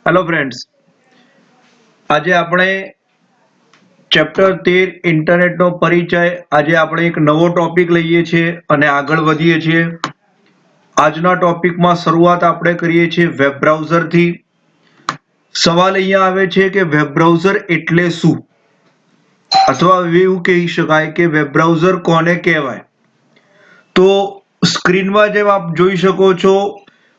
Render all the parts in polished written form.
Hello friends, આજે આપણે chapter 13 ઇન્ટરનેટનો પરિચય. આજે આપણે એક નવો ટોપિક લઈએ છીએ અને આગળ વધીએ છીએ. આજના ટોપિકમાં શરૂઆત આપણે કરીએ છીએ વેબ બ્રાઉઝરથી. સવાલ અહીંયા આવે છે કે વેબ બ્રાઉઝર એટલે શું, અથવા એવું કહી શકાય કે વેબ બ્રાઉઝર કોને કહેવાય. તો સ્ક્રીનમાં જેમ આપ જોઈ શકો છો,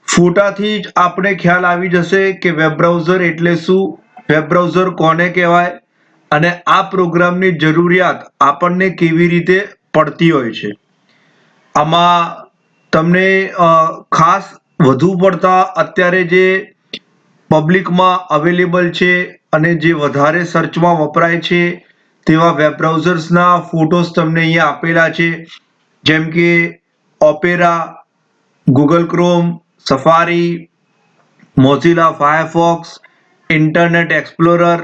ફોટાથી જ આપણે ખ્યાલ આવી જશે કે વેબ બ્રાઉઝર એટલે શું, વેબ બ્રાઉઝર કોને કહેવાય અને આ પ્રોગ્રામની જરૂરિયાત આપણને કેવી રીતે પડતી હોય છે. આમાં તમને ખાસ વધુ પડતા અત્યારે જે પબ્લિકમાં અવેલેબલ છે અને જે વધારે સર્ચમાં વપરાય છે તેવા વેબ બ્રાઉઝર્સના ફોટોસ તમને અહીંયા આપેલા છે, જેમ કે opera, Google chrome, safari, Mozilla Firefox, internet explorer,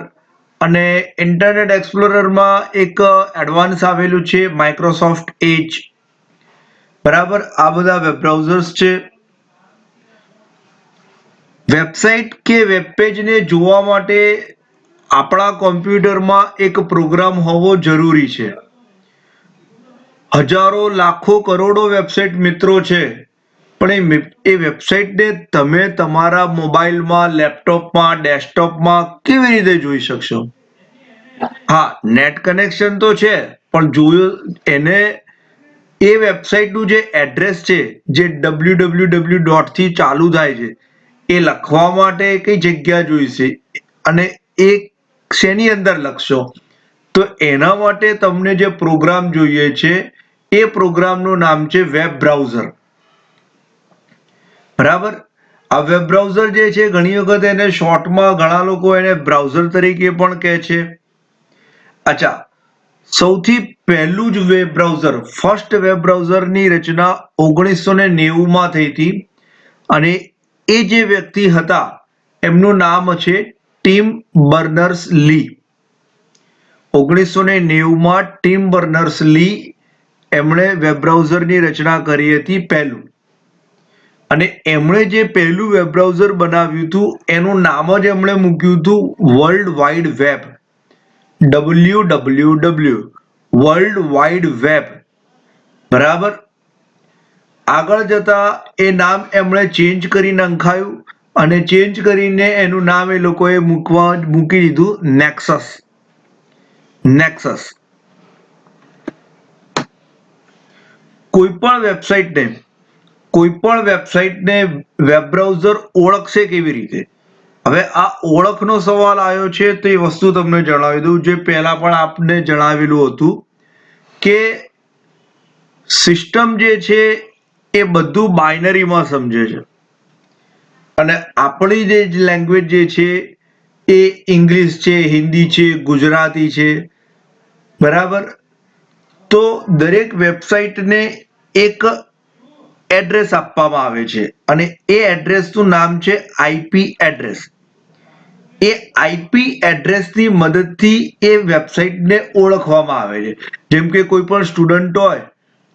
અને ઇન્ટરનેટ એક્સપ્લોરરમાં એક એડવાન્સ આવેલું છે માઇક્રોસોફ્ટ એજ. બરાબર, આ બધા વેબ બ્રાઉઝર્સ છે. વેબસાઇટ કે વેબ પેજને જોવા માટે આપણા કોમ્પ્યુટરમાં એક પ્રોગ્રામ હોવો જરૂરી છે. હજારો લાખો કરોડો વેબસાઇટ મિત્રો છે, પણ એ વેબસાઇટને તમે તમારા મોબાઈલમાં, લેપટોપમાં, ડેસ્કટોપમાં કેવી રીતે જોઈ શકશો? હા, નેટ કનેક્શન તો છે, પણ જોયું એને એ વેબસાઇટનું જે એડ્રેસ છે, જે www થી ચાલુ થાય છે, એ લખવા માટે કઈ જગ્યા જોઈશે અને એ શેની અંદર લખશો? તો એના માટે તમને જે પ્રોગ્રામ જોઈએ છે એ પ્રોગ્રામનું નામ છે વેબ બ્રાઉઝર. બરાબર, આ વેબ બ્રાઉઝર જે છે ઘણી વખત એને શોર્ટમાં ઘણા લોકો એને બ્રાઉઝર તરીકે પણ કહે છે. અચ્છા, સૌથી પહેલું જ વેબ બ્રાઉઝર, ફર્સ્ટ વેબ બ્રાઉઝરની રચના 1990માં થઈ હતી અને એ જે વ્યક્તિ હતા એમનું નામ છે ટિમ બર્નર્સ-લી. 1990માં ટિમ બર્નર્સ-લી એમણે વેબ બ્રાઉઝરની રચના કરી હતી પહેલું. અને એમણે જે પહેલું વેબ બ્રાઉઝર બનાવ્યું હતું એનું નામ જ એમણે મૂક્યું હતું world wide web, WWW, world wide web. બરાબર, આગળ જતા એ નામ એમણે ચેન્જ કરી નંખાયું અને ચેન્જ કરીને એનું નામ એ લોકોએ મૂકી દીધું નેક્સસ. કોઈ પણ વેબસાઇટને વેબ બ્રાઉઝર ઓળખશે કેવી રીતે? હવે આ ઓળખનો સવાલ આવ્યો છે તો એ વસ્તુ તમને જણાવી દઉં, જે પહેલા પણ આપને જણાવેલું હતું કે સિસ્ટમ જે છે એ બધું બાઇનરીમાં સમજે છે અને આપણી જે લેંગ્વેજ જે છે એ ઇંગ્લિશ છે, હિન્દી છે, ગુજરાતી છે. બરાબર, તો દરેક વેબસાઇટને એક એડ્રેસ આપવામાં આવે છે અને એ એડ્રેસનું નામ છે આઈપી એડ્રેસ. એ આઈપી એડ્રેસની મદદથી એ વેબસાઇટને ઓળખવામાં આવે છે. જેમ કે કોઈ પણ સ્ટુડન્ટ હોય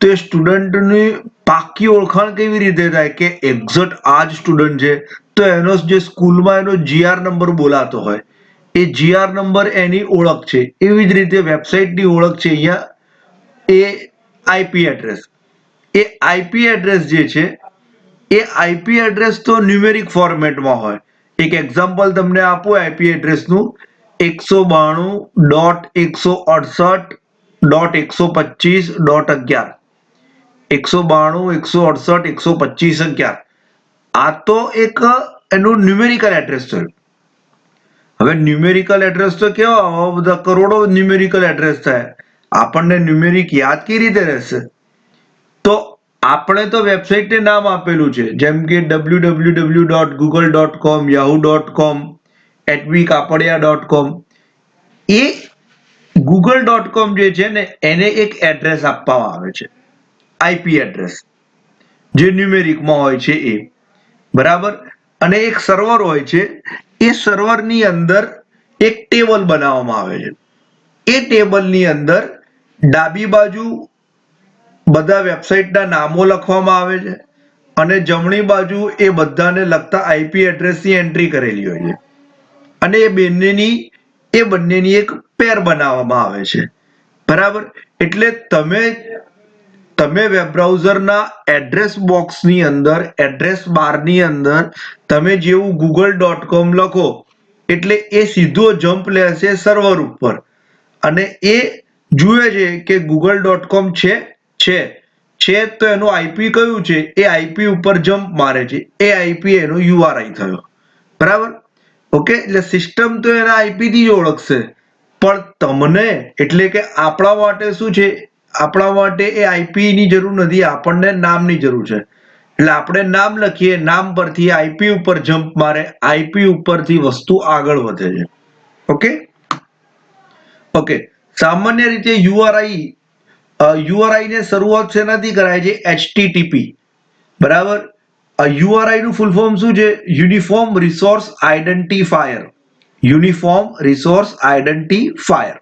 તો એ સ્ટુડન્ટની પાક્કી ઓળખાણ કેવી રીતે થાય કે એક્ઝેક્ટ આ જ સ્ટુડન્ટ છે, તો એનો જે સ્કૂલમાં એનો જીઆર નંબર બોલાતો હોય, એ જીઆર નંબર એની ઓળખ છે. એવી જ રીતે વેબસાઇટની ઓળખ છે અહીંયા એ આઈપી એડ્રેસ. એ આઈપી એડ્રેસ જે છે એ આઈપી એડ્રેસ તો ન્યુમેરિક ફોર્મેટમાં હોય. એક એક્ઝામ્પલ તમને આપું આઈપી એડ્રેસનું: 192.168.125.11. 192.168.125.11. આ તો એક એનું ન્યુમેરિકલ એડ્રેસ થયું. હવે ન્યુમેરિકલ એડ્રેસ તો કેવા બધા કરોડો ન્યુમેરિકલ એડ્રેસ થાય, આપણને ન્યુમેરિક યાદ કેવી રીતે રહેશે? તો આપણે તો વેબસાઇટને નામ આપેલું છે, જેમ કે www.google.com, yahoo.com, kapadya.com. એ google.com જે છે ને એને એક એડ્રેસ આપવામાં આવે છે, આઈપી એડ્રેસ, જે ન્યુમેરિકમાં હોય છે એ. બરાબર, અને એક સર્વર હોય છે, એ સર્વરની અંદર એક ટેબલ બનાવવામાં આવે છે. એ ટેબલની અંદર ડાબી બાજુ બધા વેબસાઇટના નામો લખવામાં આવે છે અને જમણી બાજુ એ બધાને લગતા આઈપી એડ્રેસની એન્ટ્રી કરેલી હોય છે. અને એ બંનેની એક પેર બનાવવામાં આવે છે, બરાબર. એટલે તમે વેબ બ્રાઉઝરના એડ્રેસ બોક્સની અંદર, એડ્રેસ બારની અંદર તમે જેવું google.com લખો એટલે એ સીધો જમ્પ લેશે સર્વર ઉપર અને એ જુએ છે કે google.com છે તો એનું આઈપી કયું છે, એ આઈપી ઉપર જમ્પ મારે છે, એ આઈપી એનો યુઆરઆઈ થયો, બરાબર. ઓકે, એટલે સિસ્ટમ તો એના આઈપી થી જ ઓળખશે, પણ તમને એટલે કે આપણા માટે શું છે, આપણા માટે એ આઈપી ની જરૂર નથી, આપણને નામની જરૂર છે. એટલે આપણે નામ લખીએ, નામ પરથી આઈપી ઉપર જમ્પ મારે, આઈપી ઉપરથી વસ્તુ આગળ વધે છે. ઓકે. સામાન્ય રીતે યુઆરઆઈ ને શરૂઆત શેનાથી કરાય છે? HTTP, બરાબર. યુઆરઆઈ નું ફૂલ ફોર્મ શું છે? Uniform resource identifier. Uniform resource identifier.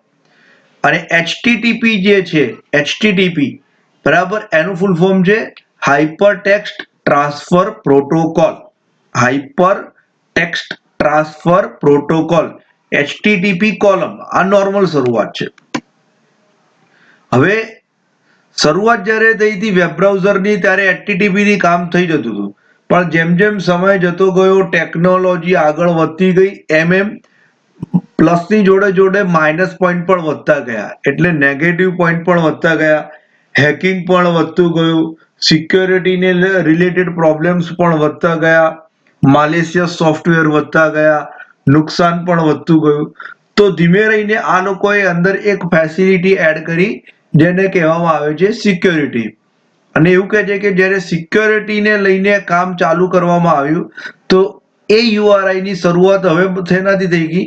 અને HTTP જે છે, HTTP, બરાબર, એનું ફૂલ ફોર્મ છે hyper text transfer protocol. Hyper text transfer protocol, HTTP column. આ નોર્મલ શરૂઆત છે. હવે શરૂઆત જ્યારે થઈ હતી વેબ બ્રાઉઝરની, ત્યારે HTTP થી કામ થઈ જતું હતું, પણ જેમ જેમ સમય જતો ગયો, ટેકનોલોજી આગળ વધતી ગઈ, એમ પ્લસની જોડે જોડે માઇનસ પોઈન્ટ પણ વધતા ગયા, એટલે નેગેટિવ પોઈન્ટ પણ વધતા ગયા, હેકિંગ પણ વધતું ગયું, સિક્યોરિટીને રિલેટેડ પ્રોબ્લેમ્સ પણ વધતા ગયા, માલિશિયસ સોફ્ટવેર વધતા ગયા, નુકસાન પણ વધતું ગયું. તો ધીમે રહીને આ લોકોએ અંદર એક ફેસિલિટી એડ કરી જેને કહેવામાં આવે છે સિક્યોરિટી. અને એવું કહે છે કે જ્યારે સિક્યોરિટીને લઈને કામ ચાલુ કરવામાં આવ્યું તો એ યુઆરઆઈ ની શરૂઆત હવે શેનાથી થઈ ગઈ?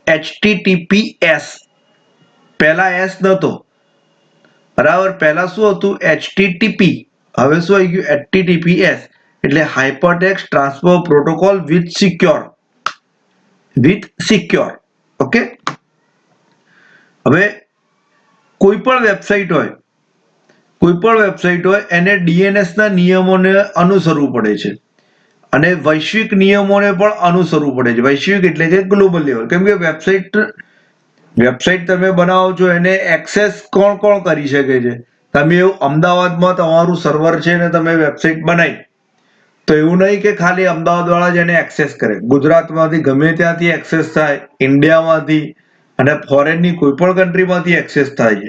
HTTPS. પહેલા એસ નતો, બરાબર. પહેલા શું હતું? HTTP. હવે શું આવી ગયું? HTTPS. એટલે hypertext transfer protocol with secure. Okay. હવે કોઈ પણ વેબસાઇટ હોય એને DNS ના નિયમોને અનુસરવું પડે છે અને વૈશ્વિક નિયમોને પણ અનુસરવું પડે છે. વૈશ્વિક એટલે કે ગ્લોબલ લેવલ, કેમ કે વેબસાઇટ તમે બનાવો છો એને એક્સેસ કોણ કરી શકે છે? તમે એવું અમદાવાદમાં તમારું સર્વર છે ને તમે વેબસાઇટ બનાવી, તો એવું નહીં કે ખાલી અમદાવાદ વાળા જ એને એક્સેસ કરે. ગુજરાતમાંથી ગમે ત્યાંથી એક્સેસ થાય, ઇન્ડિયામાંથી અને ફોરેનની કોઈ પણ કન્ટ્રીમાંથી એક્સેસ થાય છે.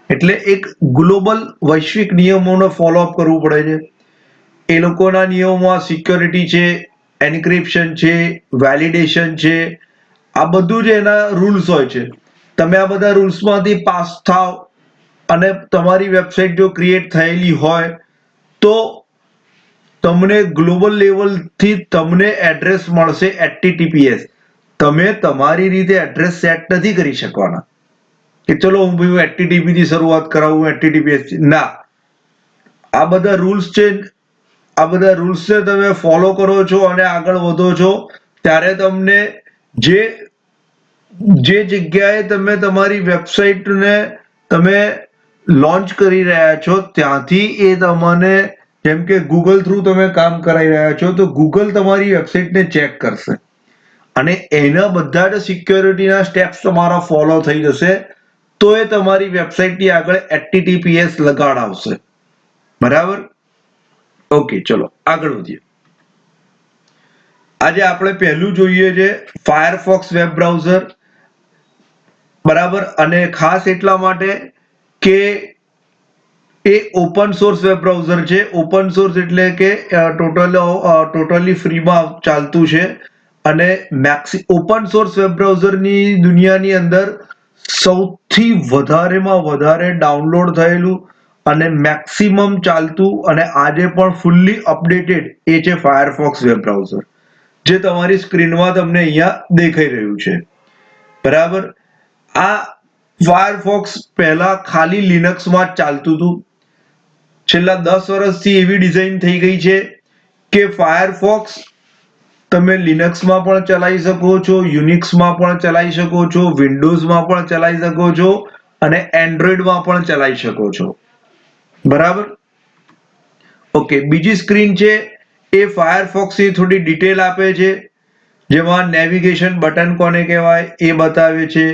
એટલે એક ગ્લોબલ વૈશ્વિક નિયમોને ફોલોઅપ કરવું પડે છે. એ લોકોના નિયમોમાં સિક્યોરિટી છે, એન્ક્રિપ્શન છે, વેલિડેશન છે, આ બધું જ એના રૂલ્સ હોય છે. તમે આ બધા રૂલ્સમાંથી પાસ થાવ અને તમારી વેબસાઇટ જો ક્રિએટ થયેલી હોય તો તમને ગ્લોબલ લેવલથી તમને એડ્રેસ મળશે HTTPS. તમે તમારી રીતે એડ્રેસ સેટ નથી કરી શકવાના કે ચલો હું HTTP થી શરૂઆત કરાવું, HTTPS. ના, આ બધા રૂલ્સ છે, આ બધા રૂલ્સને તમે ફોલો કરો છો અને આગળ વધો છો ત્યારે તમને જે જગ્યાએ તમે તમારી વેબસાઇટને તમે લોન્ચ કરી રહ્યા છો ત્યાંથી એ તમને, જેમ કે ગૂગલ થ્રુ તમે કામ કરાવી રહ્યા છો, તો ગૂગલ તમારી વેબસાઇટને ચેક કરશે અને એના બધા જ સિક્યોરિટીના સ્ટેપ્સ તમારા ફોલો થઈ જશે તો એ તમારી વેબસાઇટની આગળ HTTPS લગાડાવશે, બરાબર. ઓકે, ચલો આગળ વધીએ. આજે આપણે પહેલું જોઈએ છે ફાયરફોક્સ વેબ બ્રાઉઝર, બરાબર. અને ખાસ એટલા માટે કે એ ઓપન સોર્સ વેબ બ્રાઉઝર છે. ઓપન સોર્સ એટલે કે ટોટલી ફ્રીમાં ચાલતું છે અને ઓપન સોર્સ વેબ બ્રાઉઝરની દુનિયાની અંદર સૌથી વધારેમાં વધારે ડાઉનલોડ થયેલું અને મેક્સિમમ ચાલતું અને આજે પણ ફૂલ્લી અપડેટેડ એ છે ફાયરફોક્સ વેબ બ્રાઉઝર, જે તમારી સ્ક્રીનમાં તમને અહીંયા દેખાઈ રહ્યું છે, બરાબર. આ ફાયરફોક્સ પહેલા ખાલી લિનક્સમાં જ ચાલતું હતું. છેલ્લા 10 વર્ષથી એવી ડિઝાઇન થઈ ગઈ છે કે ફાયરફોક્સ તમે લિનક્સમાં પણ ચલાવી શકો છો, યુનિક્સમાં પણ ચલાવી શકો છો, વિન્ડોઝમાં પણ ચલાવી શકો છો અને એન્ડ્રોઈડમાં પણ ચલાવી શકો છો, બરાબર. ઓકે, બીજી સ્ક્રીન છે એ ફાયરફોક્સની થોડી ડિટેલ આપે છે. જેમાં નેવિગેશન બટન કોને કહેવાય એ બતાવે છે,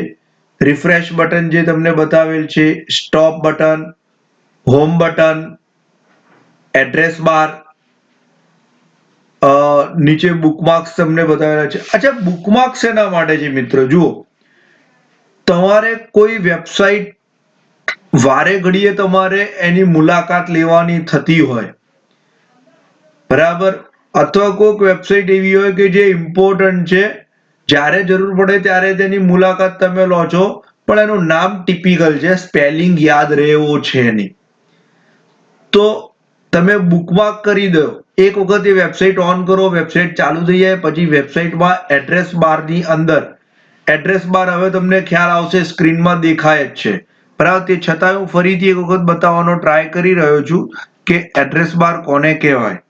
રિફ્રેશ બટન જે તમને બતાવેલ છે, stop button, home button, address bar, નીચે બુકમાર્ક્સ તમને બતાવેલા છે. અચ્છા, બુકમાર્ક્સ શેના માટે છે મિત્રો? જુઓ, તમારે કોઈ વેબસાઇટ વારે ઘડીએ તમારે એની મુલાકાત લેવાની થતી હોય, બરાબર, અથવા કોઈક વેબસાઇટ એવી હોય કે જે ઇમ્પોર્ટન્ટ છે, જ્યારે જરૂર પડે ત્યારે તેની મુલાકાત તમે લો છો, પણ એનું નામ ટિપિકલ છે, સ્પેલિંગ યાદ રહે એવો છે નહીં, તો તમે બુકમાર્ક કરી દો. એક વખત એ વેબસાઇટ ઓન કરો, વેબસાઇટ ચાલુ થઈ જાય પછી વેબસાઇટમાં એડ્રેસ બારની અંદર એડ્રેસ બાર હવે તમને ખ્યાલ આવશે, સ્ક્રીનમાં દેખાય જ છે, બરાબર. તે છતાં હું ફરીથી એક વખત બતાવવાનો ટ્રાય કરી રહ્યો છું કે એડ્રેસ બાર કોને કહેવાય.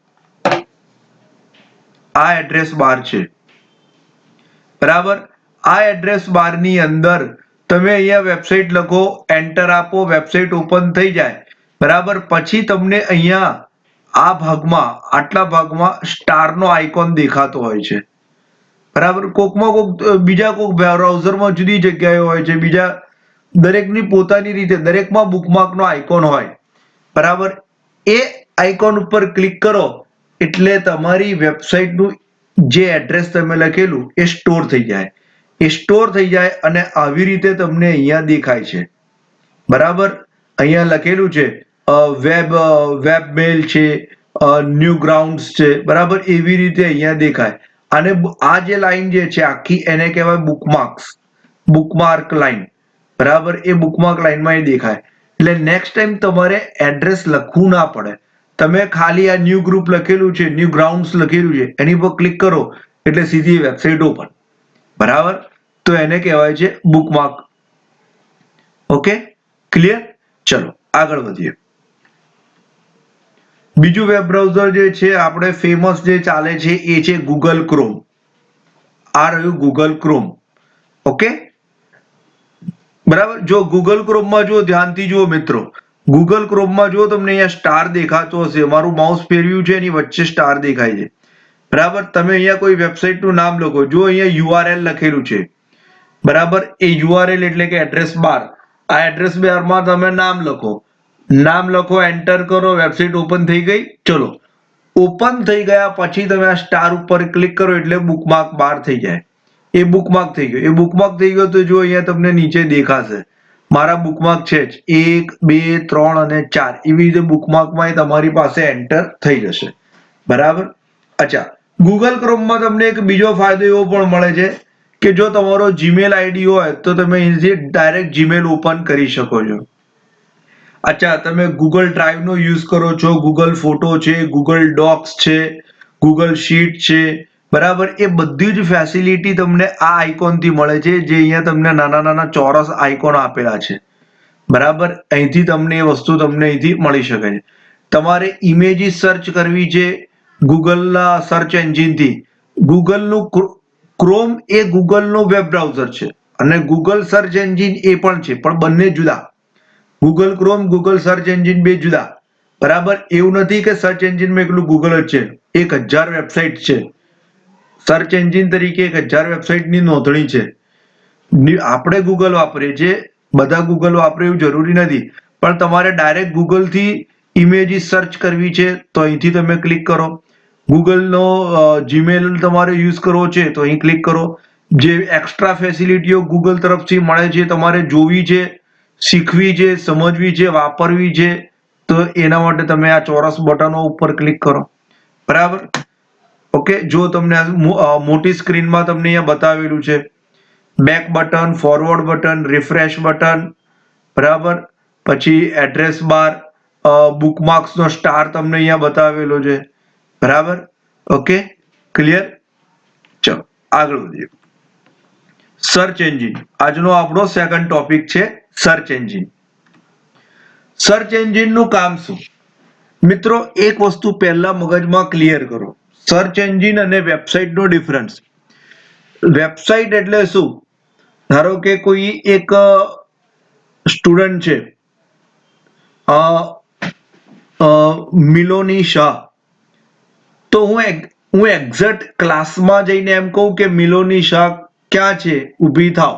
આ એડ્રેસ બાર છે, બરાબર. આ એડ્રેસ બારની અંદર તમે અહીંયા વેબસાઇટ લખો, એન્ટર આપો, વેબસાઇટ ઓપન થઈ જાય, બરાબર. પછી તમને અહીંયા આ ભાગમાં, આટલા ભાગમાં સ્ટારનો આઇકોન દેખાતો હોય છે, બરાબર. કોકમાં કોક બીજા કોક બ્રાઉઝરમાં જુદી જગ્યાએ હોય છે, બીજા દરેકની પોતાની રીતે, દરેકમાં બુકમાર્કનો આઇકોન હોય, બરાબર. એ આઇકોન ઉપર ક્લિક કરો એટલે તમારી વેબસાઇટનું જે એડ્રેસ તમે લખેલું એ સ્ટોર થઈ જાય. એ સ્ટોર થઈ જાય અને આવી રીતે તમને અહીંયા દેખાય છે, બરાબર. અહીંયા લખેલું છે વેબ મેલ છે, ન્યૂ ગ્રાઉન્ડ્સ છે, બરાબર. એવી રીતે અહીંયા દેખાય. અને આ જે લાઈન જે છે આખી એને કહેવાય બુકમાર્ક્સ, બુકમાર્ક લાઈન, બરાબર. એ બુકમાર્ક લાઈનમાં એ દેખાય. એટલે નેક્સ્ટ ટાઈમ તમારે એડ્રેસ લખવું ના પડે, તમે ખાલી આ ન્યૂ ગ્રુપ લખેલું છે, ન્યૂ ગ્રાઉન્ડ્સ લખેલું છે, એની પર ક્લિક કરો એટલે સીધી વેબસાઇટ ઓપન, બરાબર. તો એને કહેવાય છે બુકમાર્ક. Okay, clear? ચલો આગળ વધીએ. બીજું વેબ બ્રાઉઝર જે છે આપણે ફેમસ જે ચાલે છે એ છે ગૂગલ ક્રોમ. આ રહ્યું ગૂગલ ક્રોમ. ઓકે, બરાબર. જો ગૂગલ ક્રોમમાં જો ધ્યાનથી જુઓ મિત્રો, ગૂગલ ક્રોમમાં જો તમને અહીંયા સ્ટાર દેખાતો હશે, મારું માઉસ ફેરવ્યું છે એની વચ્ચે સ્ટાર દેખાય છે, બરાબર. તમે અહીંયા કોઈ વેબસાઇટનું નામ લખો, જો અહીંયા યુઆરએલ લખેલું છે, બરાબર. એ યુઆરએલ એટલે કે એડ્રેસ બાર. આ એડ્રેસ બારમાં તમે નામ લખો, એન્ટર કરો, વેબસાઇટ ઓપન થઈ ગઈ. ચલો, ઓપન થઈ ગયા પછી તમે આ સ્ટાર ઉપર ક્લિક કરો એટલે બુકમાર્ક બાર થઈ જાય. એ બુકમાર્ક થઈ ગયો. એ બુકમાર્ક થઈ ગયો તો જો અહીંયા તમને નીચે દેખાશે મારા બુકમાર્ક છે જ 1, 2, 3 અને 4, એવી રીતે બુકમાર્કમાં તમારી પાસે એન્ટર થઈ જશે, બરાબર. અચ્છા, ગૂગલ ક્રોમમાં તમને એક બીજો ફાયદો એવો પણ મળે છે કે જો તમારો જીમેલ આઈડી હોય તો તમે અહીંથી ડાયરેક્ટ જીમેલ ઓપન કરી શકો છો. અચ્છા, તમે ગૂગલ ડ્રાઈવનો યુઝ કરો છો, ગૂગલ ફોટો છે, ગૂગલ ડોક્સ છે, ગૂગલ શીટ છે, બરાબર. એ બધી જ ફેસિલિટી તમને આ આઇકોનથી મળે છે, જે અહીંયા તમને નાના નાના ચોરસ આઇકોન આપેલા છે, બરાબર. અહીંથી તમને એ વસ્તુ તમને અહીંથી મળી શકે છે. તમારે ઇમેજીસ સર્ચ કરવી છે ગૂગલના સર્ચ એન્જિનથી. ગૂગલનું ક્રોમ એ ગૂગલનું વેબ બ્રાઉઝર છે અને ગૂગલ સર્ચ એન્જિન એ પણ છે, પણ બંને જુદા. Google chrome, Google search engine બે જુદા, બરાબર. એવું નથી કે સર્ચ એન્જિનમાં એકલું ગૂગલ જ છે, 1000 વેબસાઇટ છે. સર્ચ એન્જિન તરીકે 1000 વેબસાઇટની નોંધણી છે. આપણે ગૂગલ વાપરીએ છીએ, બધા ગૂગલ વાપરે એવું જરૂરી નથી, પણ તમારે ડાયરેક્ટ ગૂગલથી ઇમેજીસ સર્ચ કરવી છે તો અહીંથી તમે ક્લિક કરો. ગૂગલનો જીમેલ તમારે યુઝ કરવો છે તો અહીં ક્લિક કરો. જે એક્સ્ટ્રા ફેસિલિટીઓ ગૂગલ તરફથી મળે છે તમારે જોવી છે, શીખવી છે, સમજવી છે, વાપરવી છે, તો એના માટે તમે આ ચોરસ બટનો ઉપર ક્લિક કરો, બરાબર. ઓકે, જો તમને મોટી સ્ક્રીનમાં તમને અહીંયા બતાવેલું છે back button, forward button, refresh button, બરાબર. પછી એડ્રેસ બાર, બુકમાર્ક્સનો સ્ટાર તમને અહીંયા બતાવેલો છે, બરાબર. Okay, clear? ચલો આગળ વધીએ. સર્ચ એન્જિન આજનો આપણો સેકન્ડ ટોપિક છે, સર્ચ એન્જિન. સર્ચ એન્જિનનું કામ શું? મિત્રો, એક વસ્તુ પહેલા મગજમાં ક્લિયર કરો, સર્ચ એન્જિન અને વેબસાઇટનો ડિફરન્સ. વેબસાઇટ એટલે શું? ધારો કે કોઈ એક સ્ટુડન્ટ છે મિલોની શાહ, તો હું હું એક્ઝેક્ટ ક્લાસમાં જઈને એમ કહું કે મિલોની શાહ ક્યાં છે, ઊભી થાવ,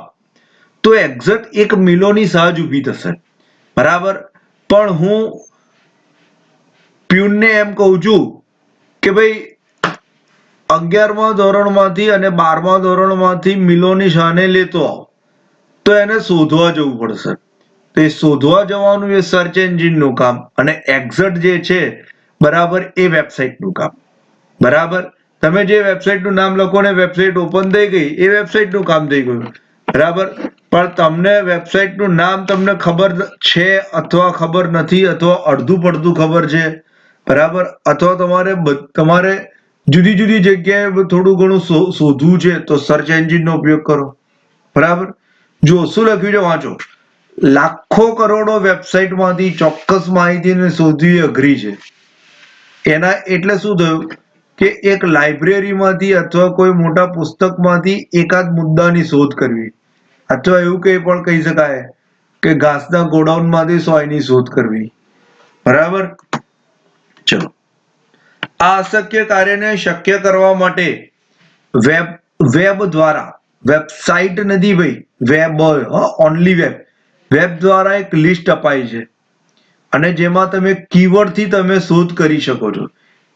તો એક્ઝેક્ટ એક મિલોની શાહ જ ઊભી થશે, બરાબર. પણ હું પ્યુનને એમ કહું છું કે ભાઈ 11મા ધોરણમાંથી અને 12મા ધોરણમાંથી મિલોની શાહને લેતો આવ, તો એને શોધવા જવું પડશે. તો એ શોધવા જવાનું એ સર્ચ એન્જિનનું કામ, અને એક્ઝેક્ટ જે છે બરાબર એ વેબસાઇટનું કામ, બરાબર. તમે જે વેબસાઇટનું નામ લખો ને વેબસાઇટ ઓપન થઈ ગઈ, એ વેબસાઇટનું કામ થઈ ગયું, બરાબર. પણ તમને વેબસાઇટનું નામ તમને ખબર છે અથવા ખબર નથી, અથવા અડધું પડધું ખબર છે, બરાબર, અથવા તમારે જુદી જુદી જગ્યાએ થોડું ઘણું શોધવું છે, તો સર્ચ એન્જિનનો ઉપયોગ કરો, બરાબર. જો શું લખ્યું છે વાંચો. લાખો કરોડો વેબસાઇટમાંથી ચોક્કસ માહિતીને શોધવી અઘરી છે. એના એટલે શું થયું કે એક લાઇબ્રેરીમાંથી અથવા કોઈ મોટા પુસ્તકમાંથી એકાદ મુદ્દાની શોધ કરવી, અથવા એવું કંઈ પણ કહી શકાય કે ઘાસના ગોડાઉનમાંથી 100ની શોધ કરવી, બરાબર. ચલો, આ અશક્ય કાર્યને શક્ય કરવા માટે વેબ દ્વારા, વેબસાઇટ નથી ભાઈ, વેબ, ઓનલી વેબ દ્વારા એક લિસ્ટ અપાય છે, અને જેમાં તમે કીવર્ડથી તમે શોધ કરી શકો છો.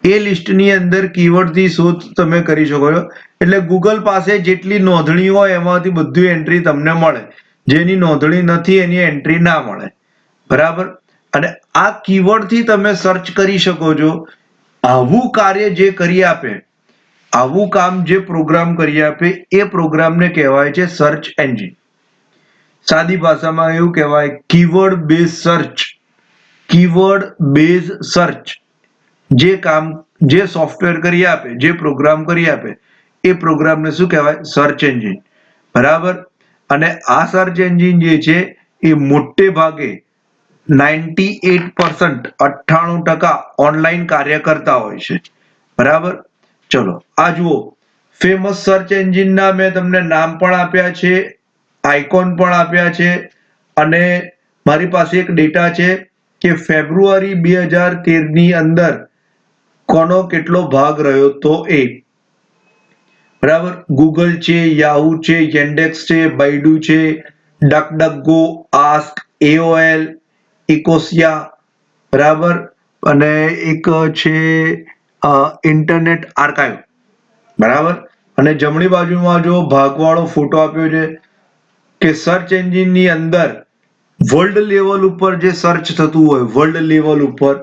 એ લિસ્ટની અંદર કીવર્ડથી શોધ તમે કરી શકો છો. એટલે ગૂગલ પાસે જેટલી નોંધણી હોય એમાંથી બધું એન્ટ્રી તમને મળે, જેની નોંધણી નથી એની એન્ટ્રી ના મળે, બરાબર. અને આ કીવર્ડથી તમે સર્ચ કરી શકો છો. આવું કાર્ય જે કરી આપે, આવું કામ જે પ્રોગ્રામ કરી આપે, એ પ્રોગ્રામને કહેવાય છે સર્ચ એન્જિન. સાદી ભાષામાં એવું કહેવાય keyword base search. Keyword base search જે સોફ્ટવેર કરી આપે, જે પ્રોગ્રામ કરી આપે, એ પ્રોગ્રામને શું કહેવાય? સર્ચ એન્જિન, બરાબર. અને આ સર્ચ એન્જિન જે છે એ મોટે ભાગે 98% 98% ઓનલાઈન કાર્ય કરતા હોય છે, બરાબર. ચલો, આ જુઓ, ફેમસ સર્ચ એન્જિનના મેં તમને નામ પણ આપ્યા છે, આઇકોન પણ આપ્યા છે, અને મારી પાસે એક ડેટા છે કે ફેબ્રુઆરી 2013ની અંદર કોનો કેટલો ભાગ રહ્યો તો એ, બરાબર. ગૂગલ છે, યાહુ છે, યેન્ડેક્સ છે, બૈડુ છે, ડકડકગો, આસ્ક, એઓએલ, ઇકોસિયા, બરાબર. અને એક છે ઇન્ટરનેટ આર્કાઇવ, બરાબર. અને જમણી બાજુમાં જો ભાગવાળો ફોટો આપ્યો છે કે સર્ચ એન્જિનની અંદર વર્લ્ડ લેવલ ઉપર જે સર્ચ થતું હોય, વર્લ્ડ લેવલ ઉપર,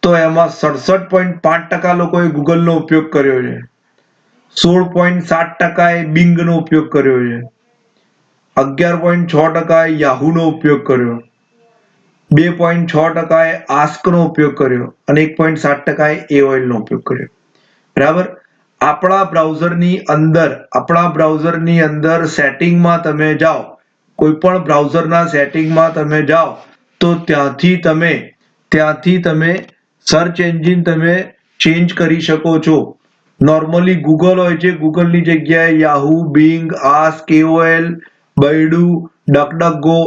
તો એમાં 67.5% લોકોએ ગૂગલનો ઉપયોગ કર્યો છે, 16.7% બિંગનો ઉપયોગ કર્યો છે, 11.6% યાહુનો ઉપયોગ કર્યો, 2.6% આસ્કનો ઉપયોગ કર્યો, અને 1.7% એઓએલનો ઉપયોગ કર્યો, બરાબર. આપણા બ્રાઉઝરની અંદર સેટિંગમાં તમે જાઓ, કોઈ પણ બ્રાઉઝરના સેટિંગમાં તમે જાઓ, તો ત્યાંથી તમે સર્ચ એન્જિન તમે ચેન્જ કરી શકો છો. નોર્મલી ગૂગલ હોય છે, ગૂગલની જગ્યાએ યાહુ, બિંગ, આસ્ક, એઓએલ, બૈડુ, ડકડકગો,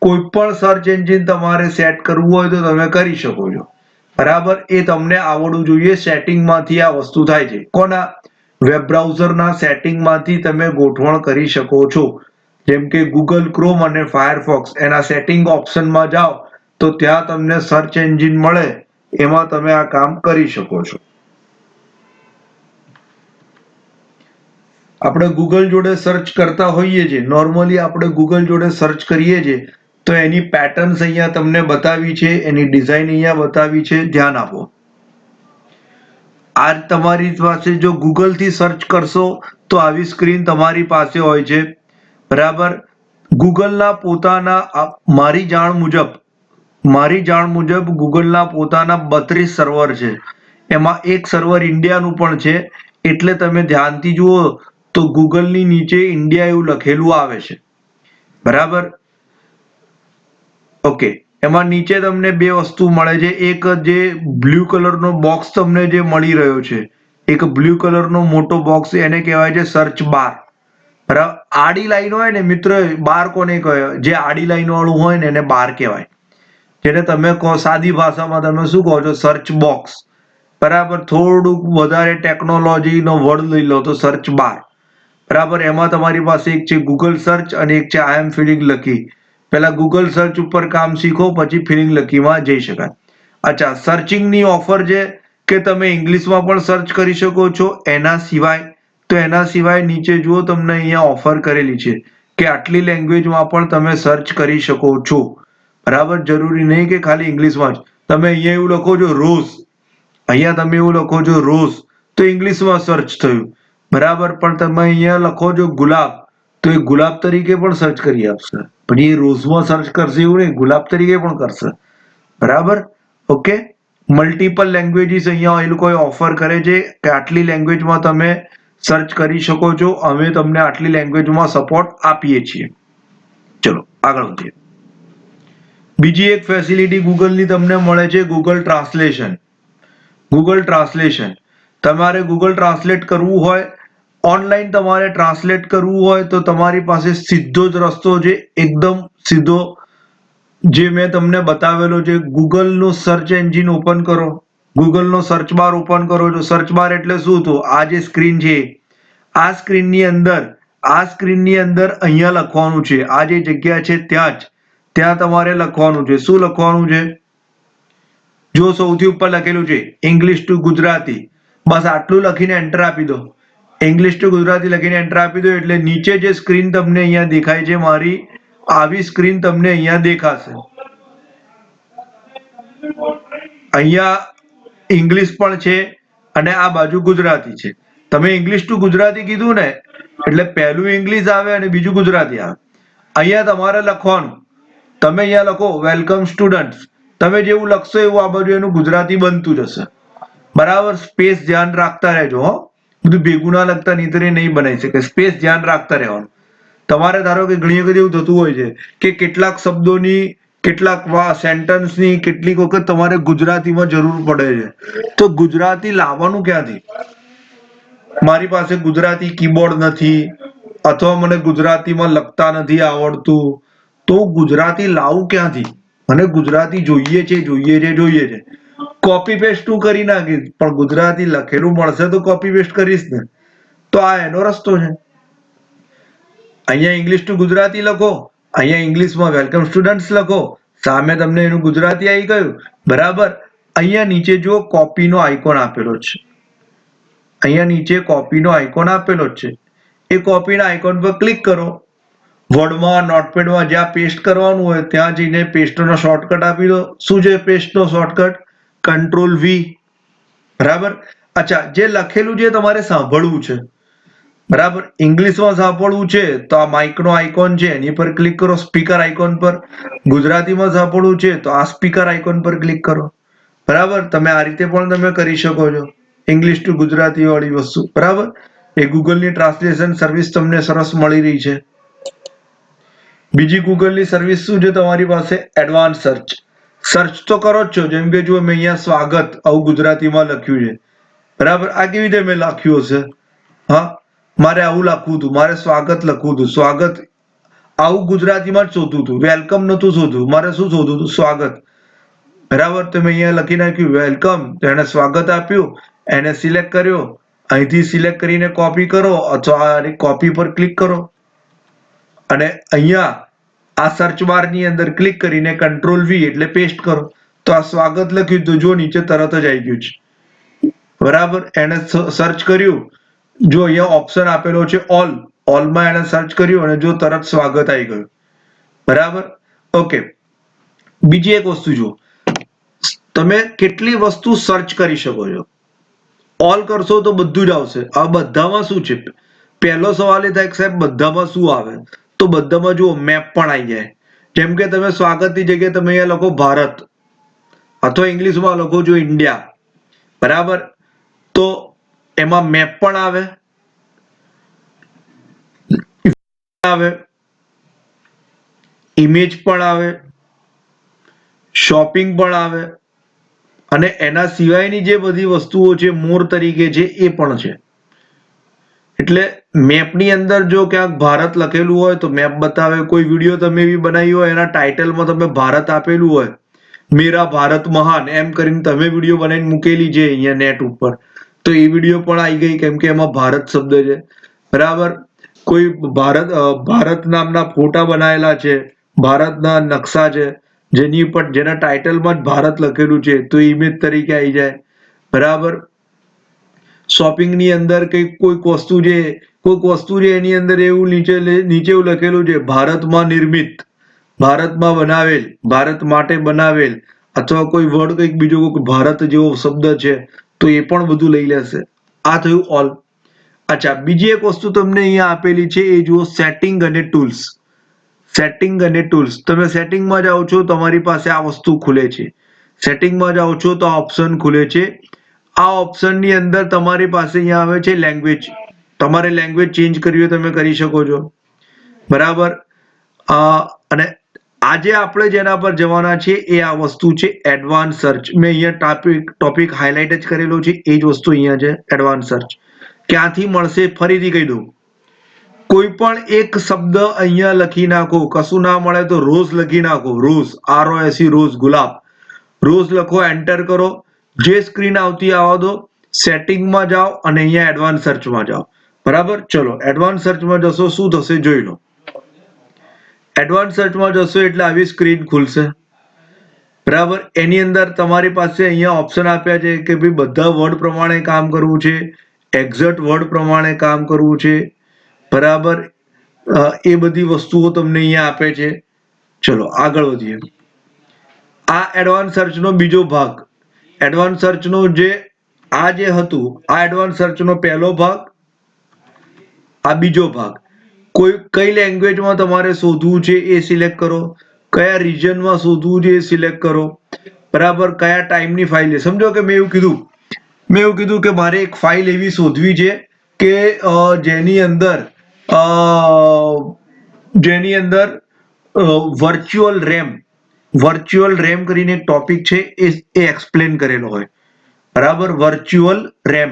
કોઈ પણ સર્ચ એન્જિન તમારે સેટ કરવું હોય તો તમે કરી શકો છો, બરાબર. એ તમને આવડવું જોઈએ. સેટિંગમાંથી આ વસ્તુ થાય છે. કોના? વેબ બ્રાઉઝરના સેટિંગમાંથી તમે ગોઠવણ કરી શકો છો. જેમ કે ગૂગલ ક્રોમ અને ફાયરફોક્સ, એના સેટિંગ ઓપ્શનમાં જાઓ તો ત્યાં તમને સર્ચ એન્જિન મળે, એમાં તમે આ કામ કરી શકો છો. આપણે ગૂગલ જોડે સર્ચ કરતા હોઈએ છીએ, નોર્મલી આપણે ગૂગલ જોડે સર્ચ કરીએ છીએ, તો એની પેટર્ન્સ અહીંયા તમને બતાવી છે, એની ડિઝાઇન અહીંયા બતાવી છે, ધ્યાન આપો. આ તમારી પાસે જો ગૂગલથી સર્ચ કરશો તો આવી સ્ક્રીન તમારી પાસે હોય છે, બરાબર. ગૂગલના પોતાના, મારી જાણ મુજબ ગૂગલના પોતાના 32 સર્વર છે. એમાં એક સર્વર ઇન્ડિયાનું પણ છે. એટલે તમે ધ્યાનથી જુઓ તો ગૂગલની નીચે ઇન્ડિયા એવું લખેલું આવે છે, બરાબર. ઓકે, એમાં નીચે તમને બે વસ્તુ મળે છે. એક જે બ્લુ કલરનો બોક્સ તમને જે મળી રહ્યો છે, એક બ્લુ કલરનો મોટો બોક્સ, એને કહેવાય છે સર્ચ બાર, બરાબર. આડી લાઈન હોય ને મિત્ર, બાર કોને કહેવાય? જે આડી લાઈન વાળું હોય ને એને બાર કહેવાય. જેને તમે કહો, સાદી ભાષામાં તમે શું કહો છો? Search box. બરાબર, થોડુંક વધારે ટેકનોલોજીનો વર્ડ લઈ લો તો સર્ચ બાર, બરાબર. એમાં તમારી પાસે એક છે ગૂગલ સર્ચ અને એક છે આઈ એમ ફિલિંગ લકી. પહેલા ગૂગલ સર્ચ ઉપર કામ શીખો, પછી ફિલિંગ લકીમાં જઈ શકાય. અચ્છા, સર્ચિંગની ઓફર છે કે તમે ઇંગ્લિશમાં પણ સર્ચ કરી શકો છો. એના સિવાય નીચે જુઓ, તમને અહીંયા ઓફર કરેલી છે કે આટલી લેંગ્વેજમાં પણ તમે સર્ચ કરી શકો છો. બરાબર, જરૂરી નહીં કે ખાલી ઇંગ્લિશમાં જ. તમે અહીંયા એવું લખો છો રોઝ, અહીંયા તમે એવું લખો છો રોઝ, તો ઇંગ્લિશમાં સર્ચ થયું. બરાબર, પણ તમે અહીંયા લખો છો ગુલાબ, તો એ ગુલાબ તરીકે પણ સર્ચ કરી આપશે. પણ એ રોઝમાં સર્ચ કરશે એવું નહીં, ગુલાબ તરીકે પણ કરશે. બરાબર, ઓકે. મલ્ટિપલ લેંગ્વેજીસ અહીંયા એ લોકો ઓફર કરે છે કે આટલી લેંગ્વેજમાં તમે સર્ચ કરી શકો છો. અમે તમને આટલી લેંગ્વેજમાં સપોર્ટ આપીએ છીએ. ચલો આગળ વધીએ. બીજી એક ફેસિલિટી ગૂગલની તમને મળે છે, ગૂગલ ટ્રાન્સલેશન. ગૂગલ ટ્રાન્સલેશન, તમારે ગૂગલ ટ્રાન્સલેટ કરવું હોય, ઓનલાઈન તમારે ટ્રાન્સલેટ કરવું હોય તો તમારી પાસે સીધો જ રસ્તો છે, એકદમ સીધો, જે મેં તમને બતાવેલો છે. ગૂગલનું સર્ચ એન્જિન ઓપન કરો, ગૂગલનો સર્ચ બાર ઓપન કરો છો. સર્ચ બાર એટલે શું? તો આ જે સ્ક્રીન છે, આ સ્ક્રીનની અંદર અહીંયા લખવાનું છે. આ જે જગ્યા છે ત્યાં તમારે લખવાનું છે. શું લખવાનું છે? જો સૌથી ઉપર લખેલું છે ઇંગ્લિશ ટુ ગુજરાતી, બસ આટલું લખીને એન્ટર આપી દો. ઇંગ્લિશ ટુ ગુજરાતી લખીને એન્ટર આપી દો એટલે નીચે જે સ્ક્રીન તમને અહીંયા દેખાય છે મારી, આવી સ્ક્રીન તમને અહીંયા દેખાશે. અહીંયા ઇંગ્લિશ પણ છે અને આ બાજુ ગુજરાતી છે. તમે ઇંગ્લિશ ટુ ગુજરાતી કીધું ને એટલે પહેલું ઇંગ્લિશ આવે અને બીજું ગુજરાતી આવે. અહીંયા તમારે લખવાનું, તમે અહીંયા લખો વેલકમ સ્ટુડન્ટ્સ, તમે જેવું લખશો એવું આ બાજુ એનું ગુજરાતી બનતું જશે. બરાબર, સ્પેસ ધ્યાન રાખતા રહેજો હો, બધું ભેગું ના લખતા, નહીંતર એ નહીં બનાવી શકે. સ્પેસ ધ્યાન રાખતા રહેવાનું. તમારે ધારો કે ઘણી વખત એવું થતું હોય છે કે કેટલાક શબ્દોની, કેટલાક સેન્ટન્સની કેટલીક વખત તમારે ગુજરાતીમાં જરૂર પડે છે, તો ગુજરાતી લાવવાનું ક્યાંથી? મારી પાસે ગુજરાતી કીબોર્ડ નથી, અથવા મને ગુજરાતીમાં લખતા નથી આવડતું, તો ગુજરાતી લાવું ક્યાંથી? મને ગુજરાતી જોઈએ છે. કોપી પેસ્ટ હું કરી નાખીશ, પણ ગુજરાતી લખેલું મળશે તો કોપી પેસ્ટ કરીશ ને. તો આ એનો રસ્તો છે. અહીંયા ઇંગ્લિશ ટુ ગુજરાતી લખો, અહીંયા ઇંગ્લિશમાં વેલકમ સ્ટુડન્ટ્સ લખો, સામે તમને એનું ગુજરાતી આવી ગયું. બરાબર, અહીંયા નીચે જો કોપીનો આઇકોન આપેલો છે, અહીંયા નીચે કોપીનો આઇકોન આપેલો જ છે. એ કોપીના આઇકોન પર ક્લિક કરો. વર્ડમાં, નોટપેડમાં જ્યાં પેસ્ટ કરવાનું હોય ત્યાં જઈને પેસ્ટનો શોર્ટકટ આપી દો. શું છે પેસ્ટનો શોર્ટકટ? Control V. બરાબર. અચ્છા, જે લખેલું છે તમારે સાંભળવું છે. બરાબર, ઇંગ્લિશમાં સાંભળવું છે તો આ માઇકનો આઇકોન છે એની પર ક્લિક કરો, સ્પીકર આઇકોન પર. ગુજરાતીમાં સાંભળવું છે તો આ સ્પીકર આઇકોન પર ક્લિક કરો. બરાબર, તમે આ રીતે પણ તમે કરી શકો છો, ઇંગ્લિશ ટુ ગુજરાતી વાળી વસ્તુ. બરાબર, એ ગૂગલની ટ્રાન્સલેશન સર્વિસ તમને સરસ મળી રહી છે. બીજી ગૂગલની સર્વિસ શું છે તમારી પાસે? Advance search. સર્ચ તો કરો જ છો, જેમ કે જો મેં અહીંયા સ્વાગત આવું ગુજરાતીમાં લખ્યું છે. બરાબર, આ કેવી રીતે મેં લખ્યું હશે? હા, મારે આવું લખવું હતું, મારે સ્વાગત લખવું હતું. સ્વાગત આવું ગુજરાતીમાં જ શોધવું હતું, વેલકમ નહોતું શોધવું, મારે શું શોધવું હતું? સ્વાગત. બરાબર, તો મેં અહીંયા લખી નાખ્યું વેલકમ, તો એને સ્વાગત આપ્યું, એને સિલેક્ટ કર્યો. અહીંથી સિલેક્ટ કરીને કોપી કરો અથવા કોપી પર ક્લિક કરો અને અહીંયા આ સર્ચ બારની અંદર ક્લિક કરીને કંટ્રોલ V એટલે પેસ્ટ કરો. તો આ સ્વાગત લખ્યું તો જો નીચે તરત જ આવી ગયું છે. બરાબર, એને સર્ચ કર્યું, જો અહીંયા ઓપ્શન આપેલો છે ઓલમાં એને સર્ચ કર્યું અને જો તરત સ્વાગત આવી ગયું. બરાબર, ઓકે. બીજી એક વસ્તુ જો, તમે કેટલી વસ્તુ સર્ચ કરી શકો છો. ઓલ કરશો તો બધું જ આવશે. આ બધામાં શું છે? પહેલો સવાલ એ થાય કે સાહેબ બધામાં શું આવે? તો બધામાં જુઓ મેપ પણ આવી જાય. જેમ કે તમે સ્વાગતની જગ્યાએ તમે અહીંયા લખો ભારત અથવા ઇંગ્લિશમાં લખો છો ઇન્ડિયા. બરાબર, તો એમાં મેપ પણ આવે, ઇમેજ પણ આવે, શોપિંગ પણ આવે અને એના સિવાયની જે બધી વસ્તુઓ છે મોર તરીકે છે એ પણ છે. એટલે મેપની અંદર જો ક્યાંક ભારત લખેલું હોય તો મેપ બતાવે. કોઈ વિડીયો તમે બી બનાવી હોય એના ટાઇટલમાં તમે ભારત આપેલું હોય મેરા ભારત મહાન એમ કરીને તમે વિડીયો બનાવીને મૂકેલી છે અહીંયા નેટ ઉપર, તો એ વિડીયો પણ આવી ગઈ, કેમ કે એમાં ભારત શબ્દ છે. બરાબર. કોઈ ભારત નામના ફોટા બનાવેલા છે, ભારતના નકશા છે, જેના ટાઇટલમાં જ ભારત લખેલું છે, તો ઇમેજ તરીકે આવી જાય. બરાબર. શોપિંગની અંદર કોઈક વસ્તુ છે એની અંદર એવું નીચે એવું લખેલું છે, ભારતમાં નિર્મિત, ભારતમાં બનાવેલ, ભારત માટે બનાવેલ, અથવા કોઈ વર્ડ કંઈક બીજો કોઈ ભારત જેવો શબ્દ છે, તો એ પણ બધું લઈ લેશે. આ થયું ઓલ. અચ્છા, બીજી એક વસ્તુ તમને અહીંયા આપેલી છે, એ જુઓ, સેટિંગ અને ટૂલ્સ. સેટિંગ અને ટૂલ્સ. તમે સેટિંગમાં જાઓ છો, તમારી પાસે આ વસ્તુ ખુલે છે. સેટિંગમાં જાઓ છો તો આ ઓપ્શન ખુલે છે. આ ઓપ્શનની અંદર તમારી પાસે અહીંયા આવે છે લેંગ્વેજ. તમારે લેંગ્વેજ ચેન્જ કરવી હોય તમે કરી શકો છો. બરાબર. અને આજે આપણે જેના પર જવાના છે એ આ વસ્તુ છે એડવાન્સ સર્ચ. મેં અહીંયા ટોપિક હાઇલાઇટ જ કરેલો છે, એ જ વસ્તુ અહીંયા છે એડવાન્સ સર્ચ. ક્યાંથી મળશે ફરીથી કહી દઉં. કોઈ પણ એક શબ્દ અહીંયા લખી નાખો, કશું ના મળે તો રોઝ લખી નાખો, રોઝ, ROS, રોઝ, ગુલાબ, રોઝ લખો, એન્ટર કરો. જે સ્ક્રીન આવતી આવવા દો. સેટિંગમાં જાઓ અને અહીંયા એડવાન્સ સર્ચમાં જાઓ. બરાબર. ચલો, એડવાન્સ સર્ચમાં જશો, શું થશે જોઈ લો. એડવાન્સ સર્ચમાં જશો એટલે આવી સ્ક્રીન ખુલશે. બરાબર. એની અંદર તમારી પાસે અહીંયા ઓપ્શન આપ્યા છે કે ભાઈ બધા વર્ડ પ્રમાણે કામ કરવું છે, એક્ઝેક્ટ વર્ડ પ્રમાણે કામ કરવું છે. બરાબર. એ બધી વસ્તુઓ તમને અહીંયા આપે છે. ચલો આગળ વધીએ. આ એડવાન્સ સર્ચનો બીજો ભાગ. એડવાન્સ સર્ચનો જે હતું, આ એડવાન્સ સર્ચનો પહેલો ભાગ, આ બીજો ભાગ. કઈ લેંગ્વેજમાં તમારે શોધવું છે એ સિલેક્ટ કરો, કયા રિજનમાં શોધવું છે એ સિલેક્ટ કરો. બરાબર. કયા ટાઈમની ફાઇલ છે. સમજો કે મેં એવું કીધું કે મારે એક ફાઇલ એવી શોધવી છે કે જેની અંદર વર્ચ્યુઅલ રેમ કરીને એક ટોપિક છે, એ એક્સપ્લેન કરેલો હોય. બરાબર. વર્ચ્યુઅલ રેમ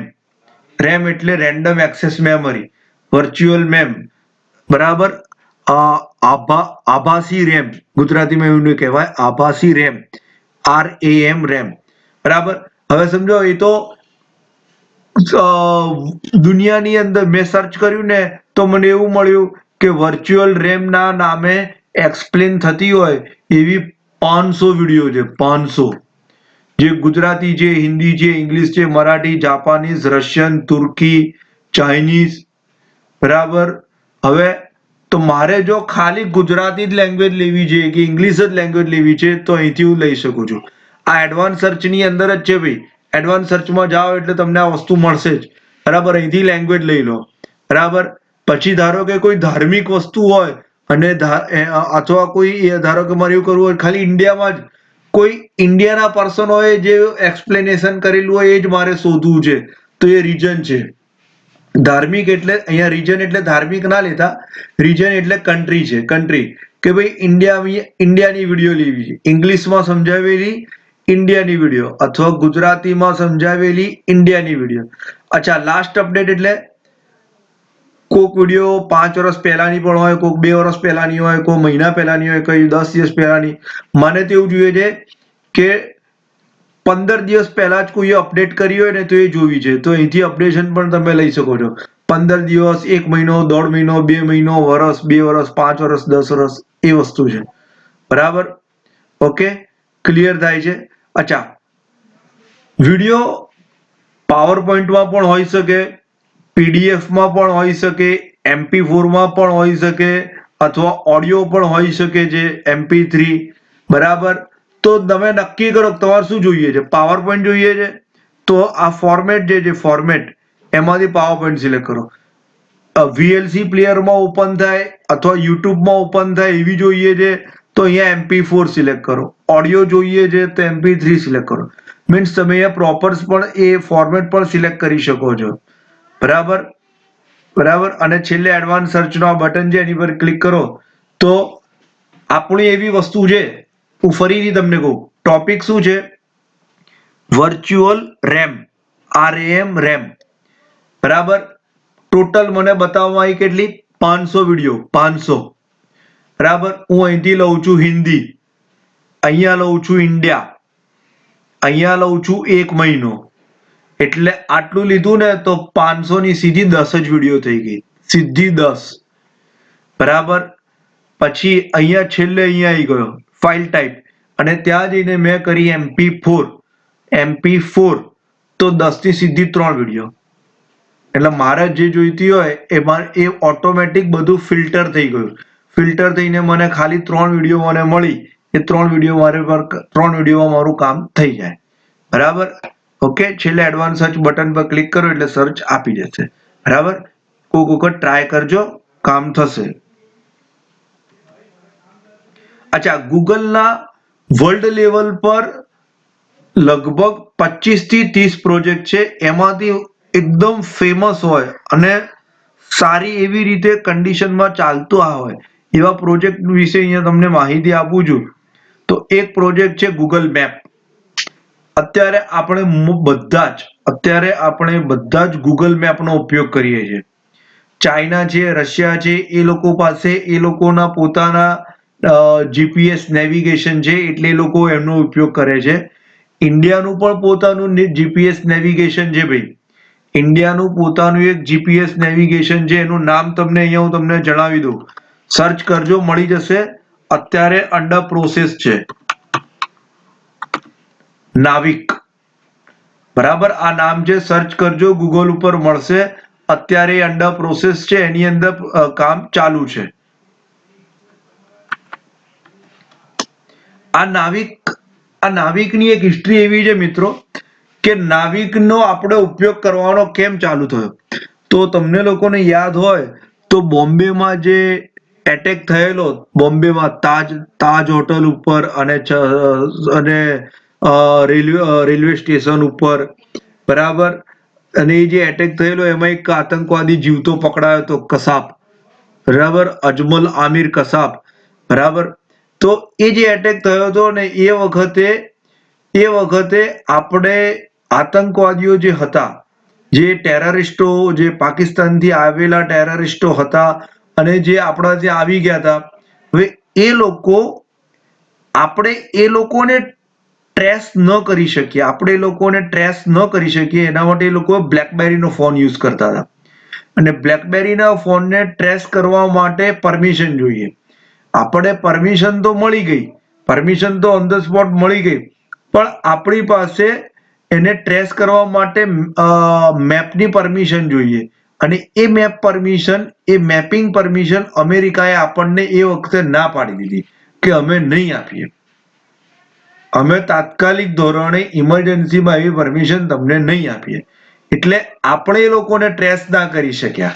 એટલે random access memory, virtual ma'am. બરાબર. આભાસી રેમ, ગુજરાતીમાં એવું નહીં કહેવાય, આભાસી રેમ, RAM રેમ. બરાબર. હવે સમજો, એ તો દુનિયાની અંદર મેં સર્ચ કર્યું ને તો મને એવું મળ્યું કે વર્ચ્યુઅલ રેમ ના નામે એક્સપ્લેન થતી હોય એવી 500 વિડીયો છે. 500, જે ગુજરાતી છે, હિન્દી છે, ઇંગ્લિશ છે, મરાઠી, જાપાનીઝ, રશિયન, તુર્કી, ચાઇનીઝ. બરાબર. હવે તો મારે જો ખાલી ગુજરાતી જ લેંગ્વેજ લેવી છે કે ઇંગ્લિશ જ લેંગ્વેજ લેવી છે તો અહીંથી હું લઈ શકું છું. આ એડવાન્સ સર્ચની અંદર જ છે ભાઈ. એડવાન્સ સર્ચમાં જાઓ એટલે તમને આ વસ્તુ મળશે જ. બરાબર. અહીંથી લેંગ્વેજ લઈ લો. બરાબર. પછી ધારો કે કોઈ ધાર્મિક વસ્તુ હોય અને અથવા કોઈ ધારો કે મારે એવું કરવું હોય ખાલી ઇન્ડિયામાં જ કોઈ ઇન્ડિયાના પર્સનોએ જે એક્સપ્લેનેશન કરેલું હોય એ જ મારે શોધવું છે, તો એ રીજન છે. ધાર્મિક એટલે અહીંયા રીજન એટલે ધાર્મિક ના લેતા, રીજન એટલે કન્ટ્રી છે. કન્ટ્રી કે ભાઈ ઇન્ડિયાની વિડીયો લેવી છે, ઇંગ્લિશમાં સમજાવેલી ઇન્ડિયાની વિડીયો અથવા ગુજરાતીમાં સમજાવેલી ઇન્ડિયાની વિડીયો. અચ્છા, લાસ્ટ અપડેટ એટલે કોઈક વિડીયો 5 વર્ષ પહેલાની પણ હોય, કોઈક 2 વર્ષ પહેલાની હોય, કોઈ મહિના પહેલાની હોય, કોઈ 10 દિવસ પહેલાની. મને તો એવું જોઈએ છે કે 15 દિવસ પહેલા જ કોઈએ અપડેટ કરી હોય ને તો એ જોવી છે, તો અહીંથી અપડેશન પણ તમે લઈ શકો છો. 15 દિવસ, 1 મહિનો, 1.5 મહિનો, 2 મહિનો, વર્ષ, 2 વર્ષ, 5 વર્ષ, 10 વર્ષ, એ વસ્તુ છે. બરાબર. ઓકે, ક્લિયર થાય છે. અચ્છા, વિડીયો પાવર પોઈન્ટમાં પણ હોઈ શકે, પીડીએફમાં પણ હોઈ શકે, MP4માં પણ હોઈ શકે, અથવા ઓડિયો પણ હોઈ શકે છે, MP3. બરાબર. તો તમે નક્કી કરો તમારે શું જોઈએ છે. પાવર પોઈન્ટ જોઈએ છે તો આ ફોર્મેટ જે છે, ફોર્મેટ, એમાંથી પાવર પોઈન્ટ સિલેક્ટ કરો. VLC પ્લેયરમાં ઓપન થાય અથવા યુટ્યુબમાં ઓપન થાય એવી જોઈએ છે તો અહીંયા MP4 સિલેક્ટ કરો. ઓડિયો જોઈએ છે તો MP3 સિલેક્ટ કરો. મીન્સ તમે અહીંયા પ્રોપર્સ પણ એ ફોર્મેટ પણ સિલેક્ટ કરી શકો છો. બરાબર. બરાબર. અને છેલ્લે એડવાન્સ સર્ચનો આ બટન છે, એની પર ક્લિક કરો તો આપણી એવી વસ્તુ છે. હું ફરીથી તમને કહું, ટોપિક શું છે? Virtual RAM, RAM. બરાબર. ટોટલ મને બતાવવામાં આવી કેટલી? 500 વિડીયો, 500. બરાબર. હું અહીંથી લઉં છું હિન્દી. અહીંયા લઉં છું ઇન્ડિયા, અહીંયા લઉં છું 1 મહિનો, એટલે આટલું લીધું ને તો 500 ની સીધી 10 જ વિડીયો થઈ ગઈ, સીધી 10. બરાબર. પછી અહીંયા છેલ્લે અહીંયા આવી ગયો ફાઇલ ટાઈપ, અને ત્યાં જઈને મેં કરી MP4, તો 10 ની સીધી 3 વિડીયો. એટલે મારે જે જોઈતી હોય એમાં એ ઓટોમેટિક બધું ફિલ્ટર થઈ ગયું. ફિલ્ટર થઈને મને ખાલી 3 વિડીયો મને મળી, એ 3 વિડીયો મારે પર 3 વિડીયોમાં મારું કામ થઈ જાય. બરાબર. ઓકે. છેલ્લે એડવાન્સ સર્ચ બટન પર ક્લિક કરો એટલે સર્ચ આપી જશે. બરાબર. કોઈક વખત ટ્રાય કરજો, કામ થશે. અચ્છા, ગૂગલના વર્લ્ડ લેવલ પર લગભગ 25 થી 30 પ્રોજેક્ટ છે. એમાંથી એકદમ ફેમસ હોય અને સારી એવી રીતે કન્ડિશનમાં ચાલતું હોય એવા પ્રોજેક્ટ વિશે અહીંયા તમને માહિતી આપું છું. તો એક પ્રોજેક્ટ છે ગૂગલ મેપ. અત્યારે આપણે બધા જ ગૂગલ મેપનો ઉપયોગ કરીએ છીએ. ચાઇના છે, રશિયા છે, એ લોકો પાસે એ લોકોના પોતાના જીપીએસ નેવિગેશન છે, એટલે એ લોકો એમનો ઉપયોગ કરે છે. ઇન્ડિયાનું પણ પોતાનું જીપીએસ નેવિગેશન છે ભાઈ. ઇન્ડિયાનું પોતાનું એક જીપીએસ નેવિગેશન છે, એનું નામ તમને અહીંયા હું તમને જણાવી દઉં. સર્ચ કરજો, મળી જશે. અત્યારે અંડર પ્રોસેસ છે, નાવિક. બરાબર. આ નામ છે, સર્ચ કરજો, ગૂગલ ઉપર મળશે. અત્યારે અંડર પ્રોસેસ છે, એની અંદર કામ ચાલુ છે. આ નાવિકની એક હિસ્ટ્રી એવી છે મિત્રો કે નાવિકનો આપણે ઉપયોગ કરવાનો કેમ ચાલુ થયો. તો તમને લોકોને યાદ હોય તો બોમ્બેમાં જે એટેક થયેલો, બોમ્બેમાં તાજ હોટલ ઉપર અને રેલવે સ્ટેશન ઉપર, બરાબર. અને એ જે એટેક થયેલો એમાં એક આતંકવાદી જીવતો પકડાયો હતો, કસાબ. બરાબર. અજમલ આમિર કસાબ. બરાબર. તો એ જે એટેક થયો હતો ને એ વખતે આપણે આતંકવાદીઓ જે હતા, જે ટેરરિસ્ટો, જે પાકિસ્તાનથી આવેલા ટેરરિસ્ટો હતા અને જે આપણા ત્યાં આવી ગયા હતા, હવે આપણે એ લોકોને ટ્રેસ ન કરી શકીએ, એના માટે એ લોકો બ્લેકબેરીનો ફોન યુઝ કરતા હતા. અને બ્લેકબેરીના ફોનને ટ્રેસ કરવા માટે પરમિશન જોઈએ. આપણે પરમિશન તો મળી ગઈ, પરમિશન તો ઓન ધ સ્પોટ મળી ગઈ, પણ આપણી પાસે એને ટ્રેસ કરવા માટે મેપની પરમિશન જોઈએ. અને એ મેપિંગ પરમિશન અમેરિકાએ આપણને એ વખતે ના પાડી દીધી કે અમે નહીં આપીએ. અમે તાત્કાલિક ધોરણે ઇમરજન્સીમાં એવી પરમિશન તમને નહીં આપીએ. એટલે આપણે એ લોકોને ટ્રેસ ના કરી શક્યા.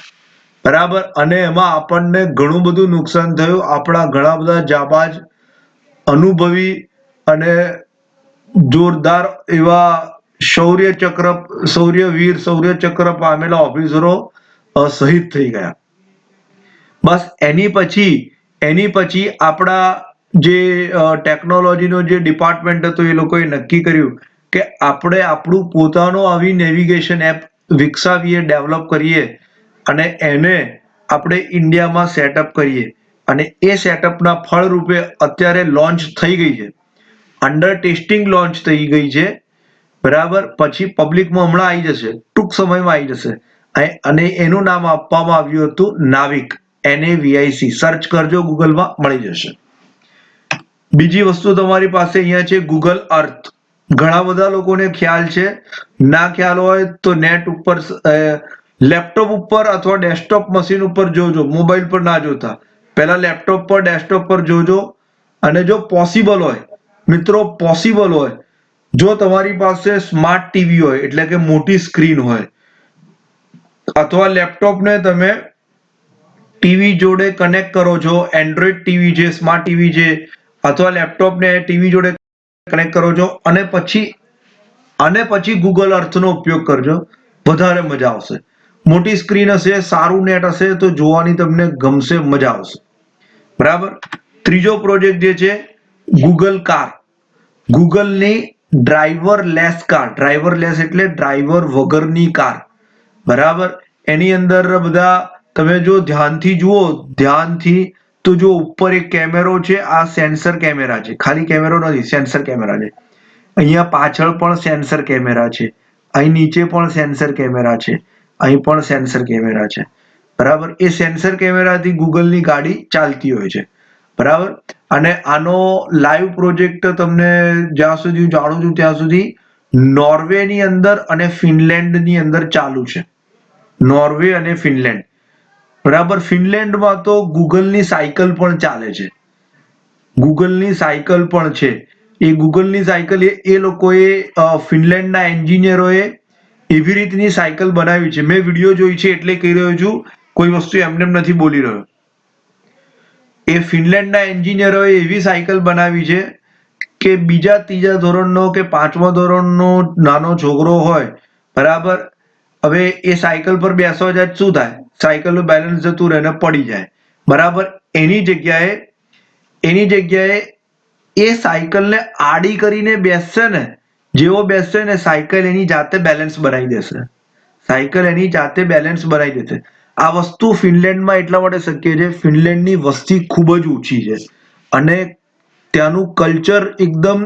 બરાબર. અને એમાં આપણને ઘણું બધું નુકસાન થયું. આપણા ઘણા બધા જાબાજ, અનુભવી અને જોરદાર એવા શૌર્ય ચક્ર પામેલા ઓફિસરો શહીદ થઈ ગયા. બસ એની પછી આપણા જે ટેકનોલોજીનો જે ડિપાર્ટમેન્ટ હતો એ લોકોએ નક્કી કર્યું કે આપણે આપણું પોતાનું આવી નેવિગેશન એપ વિકસાવીએ, ડેવલપ કરીએ અને એને આપણે ઇન્ડિયામાં સેટઅપ કરીએ. અને એ સેટઅપના ફળરૂપે અત્યારે લોન્ચ થઈ ગઈ છે, અંડર ટેસ્ટિંગ લોન્ચ થઈ ગઈ છે. બરાબર. પછી પબ્લિકમાં હમણાં આવી જશે, ટૂંક સમયમાં આવી જશે. અને એનું નામ આપવામાં આવ્યું હતું નાવિક, NAVIC. સર્ચ કરજો, ગૂગલમાં મળી જશે. બીજી વસ્તુ તમારી પાસે અહીંયા છે ગૂગલ અર્થ. ઘણા બધા લોકોને ખ્યાલ છે, ના ખ્યાલ હોય તો નેટ ઉપર, લેપટોપ ઉપર અથવા ડેસ્કટોપ મશીન ઉપર જોજો, મોબાઈલ પર ના જોતા. પહેલા લેપટોપ પર, ડેસ્કટોપ પર જોજો. અને જો પોસિબલ હોય મિત્રો, જો તમારી પાસે સ્માર્ટ ટીવી હોય, એટલે કે મોટી સ્ક્રીન હોય, અથવા લેપટોપને તમે ટીવી જોડે કનેક્ટ કરો છો, એન્ડ્રોઈડ ટીવી છે, સ્માર્ટ ટીવી છે, અથવા લેપટોપને ટીવી જોડે કનેક્ટ કરો છો, અને પછી ગૂગલ અર્થનો ઉપયોગ કરજો, વધારે મજા આવશે. મોટી સ્ક્રીન હશે, સારું નેટ હશે તો જોવાની તમને ગમશે, મજા આવશે. બરાબર. ત્રીજો પ્રોજેક્ટ જે છે ગૂગલ કાર, ગૂગલની ડ્રાઈવરલેસ કાર. ડ્રાઈવરલેસ એટલે ડ્રાઈવર વગરની કાર. બરાબર. એની અંદર બધા તમે જો ધ્યાનથી જુઓ તો તો જો ઉપર એક કેમેરો છે, આ સેન્સર કેમેરા છે, ખાલી કેમેરો નથી, સેન્સર કેમેરા છે. અહીંયા પાછળ પણ સેન્સર કેમેરા છે, અહીં નીચે પણ સેન્સર કેમેરા છે, અહીં પણ સેન્સર કેમેરા છે. બરાબર, એ સેન્સર કેમેરાથી ગૂગલની ગાડી ચાલતી હોય છે. બરાબર, અને આનો લાઈવ પ્રોજેક્ટ તમને જ્યાં સુધી હું જાણું છું ત્યાં સુધી નોર્વેની અંદર અને ફિનલેન્ડની અંદર ચાલુ છે. નોર્વે અને ફિનલેન્ડ. બરાબર, ફિનલેન્ડમાં તો ગૂગલની સાયકલ પણ ચાલે છે. ગૂગલની સાયકલ પણ છે. એ ગૂગલની સાયકલ એ લોકોએ ફિનલેન્ડના એન્જિનિયરોએ એવી રીતની સાયકલ બનાવી છે. મેં વિડીયો જોઈ છે એટલે કહી રહ્યો છું, કોઈ વસ્તુ એમને નથી બોલી રહ્યો. એ ફિનલેન્ડના એન્જિનિયરોએ એવી સાયકલ બનાવી છે કે બીજા ત્રીજા ધોરણનો કે પાંચમા ધોરણનો નાનો છોકરો હોય, બરાબર, હવે એ સાયકલ પર બેસવા જાય શું થાય? સાયકલનું બેલેન્સ જતું રહે ને પડી જાય. બરાબર, એની જગ્યાએ એ સાયકલને આડી કરીને બેસશે ને, જેવો બેસશે ને સાયકલ એની જાતે બેલેન્સ બનાવી દેશે. સાયકલ એની જાતે બેલેન્સ બનાવી દેશે. આ વસ્તુ ફિનલેન્ડમાં એટલા માટે શક્ય છે, ફિનલેન્ડની વસ્તી ખૂબ જ ઓછી છે અને ત્યાંનું કલ્ચર એકદમ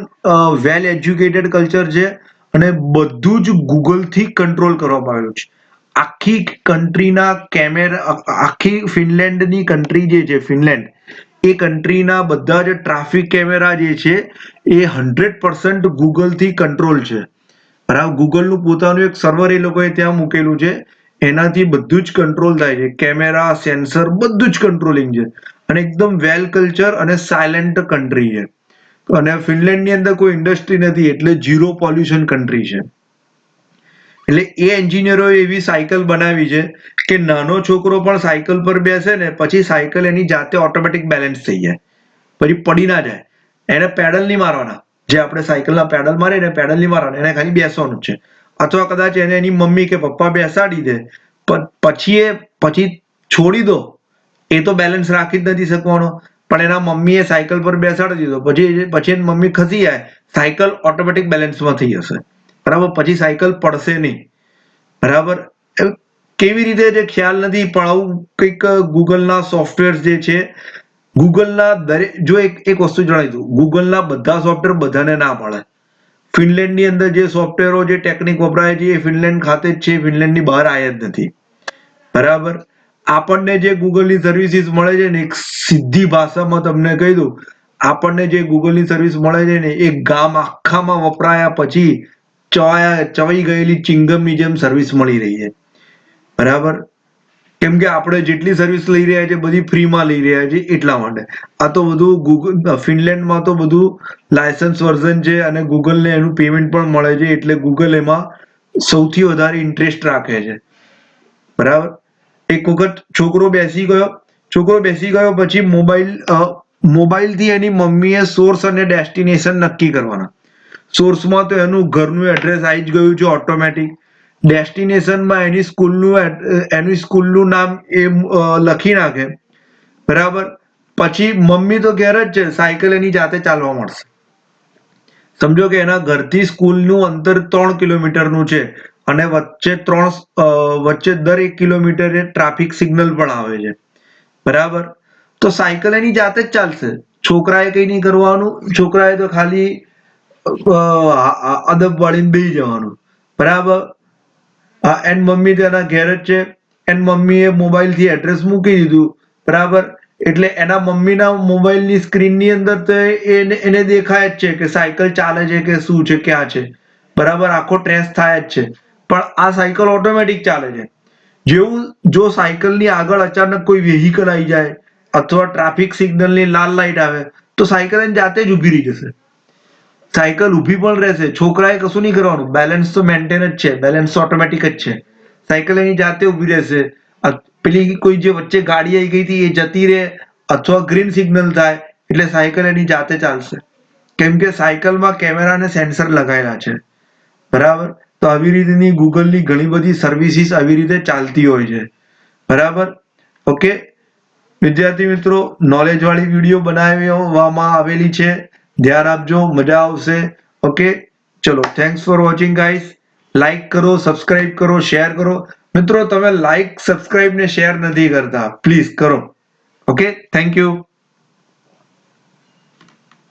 વેલ એજ્યુકેટેડ કલ્ચર છે અને બધું જ ગૂગલથી કંટ્રોલ કરવામાં આવેલું છે. આખી કન્ટ્રીના કેમેરા, આખી ફિનલેન્ડની કન્ટ્રી જે છે ફિનલેન્ડ, એ કન્ટ્રીના બધા જ ટ્રાફિક કેમેરા જે છે એ 100% ગૂગલથી કંટ્રોલ છે. બરાબર, ગૂગલનું પોતાનું એક સર્વર એ લોકોએ ત્યાં મૂકેલું છે, એનાથી બધું જ કંટ્રોલ થાય છે. કેમેરા, સેન્સર બધું જ કંટ્રોલિંગ છે અને એકદમ વેલ કલ્ચર અને સાયલેન્ટ કન્ટ્રી છે. અને ફિનલેન્ડની અંદર કોઈ ઇન્ડસ્ટ્રી નથી એટલે ઝીરો પોલ્યુશન કન્ટ્રી છે. એટલે એ એન્જિનિયરોએ એવી સાયકલ બનાવી છે કે નાનો છોકરો પણ સાયકલ પર બેસે ને પછી સાયકલ એની જાતે ઓટોમેટિક બેલેન્સ થઈ જાય, પછી પડી ના જાય. એને પેડલ નહીં મારવાના, જે આપણે સાયકલના પેડલ મારીએ ને પેડલ નહીં મારવાના, એને ખાલી બેસવાનું જ છે. અથવા કદાચ એને એની મમ્મી કે પપ્પા બેસાડી દે, પછી છોડી દો, એ તો બેલેન્સ રાખી જ નથી શકવાનો. પણ એના મમ્મીએ સાયકલ પર બેસાડી દીધો, પછી એની મમ્મી ખસી જાય, સાયકલ ઓટોમેટિક બેલેન્સમાં થઈ જશે. બરાબર, પછી સાયકલ પડશે નહીં. બરાબર, કેવી રીતે જે ખ્યાલ નથી, પણ આવું કંઈક ગૂગલના સોફ્ટવેર જે છે, ગૂગલના દરેક, જો એક વસ્તુ જણાવી દઉં, ગૂગલના બધા સોફ્ટવેર બધાને ના મળે. ફિનલેન્ડની અંદર જે સોફ્ટવેરો, જે ટેકનિક વપરાય છે એ ફિનલેન્ડ ખાતે જ છે, ફિનલેન્ડની બહાર આવ્યા જ નથી. બરાબર, આપણને જે ગૂગલની સર્વિસીસ મળે છે ને, એક સીધી ભાષામાં તમને કહી દઉં, આપણને જે ગૂગલની સર્વિસ મળે છે ને એ ગામ આખામાં વપરાયા પછી ચવાઈ ગયેલી ચિંગમની જેમ સર્વિસ મળી રહી છે. બરાબર, કેમ કે આપણે જેટલી સર્વિસ લઈ રહ્યા છે બધી ફ્રીમાં લઈ રહ્યા છે એટલા માટે. આ તો બધું ગૂગલ, ફિનલેન્ડમાં તો બધું લાયસન્સ વર્ઝન છે અને ગૂગલને એનું પેમેન્ટ પણ મળે છે, એટલે ગૂગલ એમાં સૌથી વધારે ઇન્ટરેસ્ટ રાખે છે. બરાબર, એક વખત છોકરો બેસી ગયો પછી મોબાઈલથી એની મમ્મીએ સોર્સ અને ડેસ્ટિનેશન નક્કી કરવાના. સોર્સમાં તો એનું ઘરનું એડ્રેસ આવી જ ગયું છે ઓટોમેટિક. ડેસ્ટિનેશનમાં એની સ્કૂલનું નામ એ લખી નાખે. બરાબર, પછી મમ્મી તો ઘેર જ છે, સાયકલ એની જાતે ચાલવા મળશે. સમજો કે એના ઘરથી સ્કૂલનું અંતર 3 કિલોમીટરનું છે અને વચ્ચે દર 1 કિલોમીટરે ટ્રાફિક સિગ્નલ પણ આવે છે. બરાબર, તો સાયકલ એની જાતે જ ચાલશે. છોકરાએ કંઈ નહીં કરવાનું, છોકરાએ તો ખાલી અદબ વાળીને બેસી જવાનું. બરાબર, એન મમ્મી તેના ઘેર જ છે, એન મમ્મીએ મોબાઈલથી એડ્રેસ મૂકી દીધું. બરાબર, એટલે એના મમ્મીના મોબાઈલની સ્ક્રીનની અંદર તો એને દેખાય જ છે કે સાયકલ ચાલે છે કે શું છે, ક્યાં છે. બરાબર, આખો ટ્રેસ થાય જ છે. પણ આ સાયકલ ઓટોમેટિક ચાલે છે. જેવું જો સાયકલની આગળ અચાનક કોઈ વેહિકલ આવી જાય અથવા ટ્રાફિક સિગ્નલની લાલ લાઈટ આવે તો સાયકલ એની જાતે જ ઊભી રહી જશે. સાયકલ ઊભી પણ રહેશે, છોકરાએ કશું નહીં કરવાનું, બેલેન્સ તો મેન્ટેન જ છે, બેલેન્સ ઓટોમેટિક જ છે. સાયકલ એની જાતે ઊભી રહેશે. પેલી કોઈ જે વચ્ચે ગાડી આવી ગઈ હતી એ જતી રહે અથવા ગ્રીન સિગ્નલ થાય એટલે સાયકલ એની જાતે ચાલશે, કેમ કે સાયકલમાં કેમેરા અને સેન્સર લગાવેલા છે. બરાબર, તો આવી રીતની ગૂગલની ઘણી બધી સર્વિસીસ આવી રીતે ચાલતી હોય છે. બરાબર, ઓકે વિદ્યાર્થી મિત્રો, નોલેજ વાળી વિડીયો બનાવવામાં આવેલી છે, ધ્યાન આપજો, મજા આવશે. ઓકે, ચલો, thanks for watching guys. Like કરો, સબસ્ક્રાઇબ કરો, શેર કરો. મિત્રો, તમે લાઈક, સબસ્ક્રાઇબ ને શેર નથી કરતા, પ્લીઝ કરો. Okay, thank you.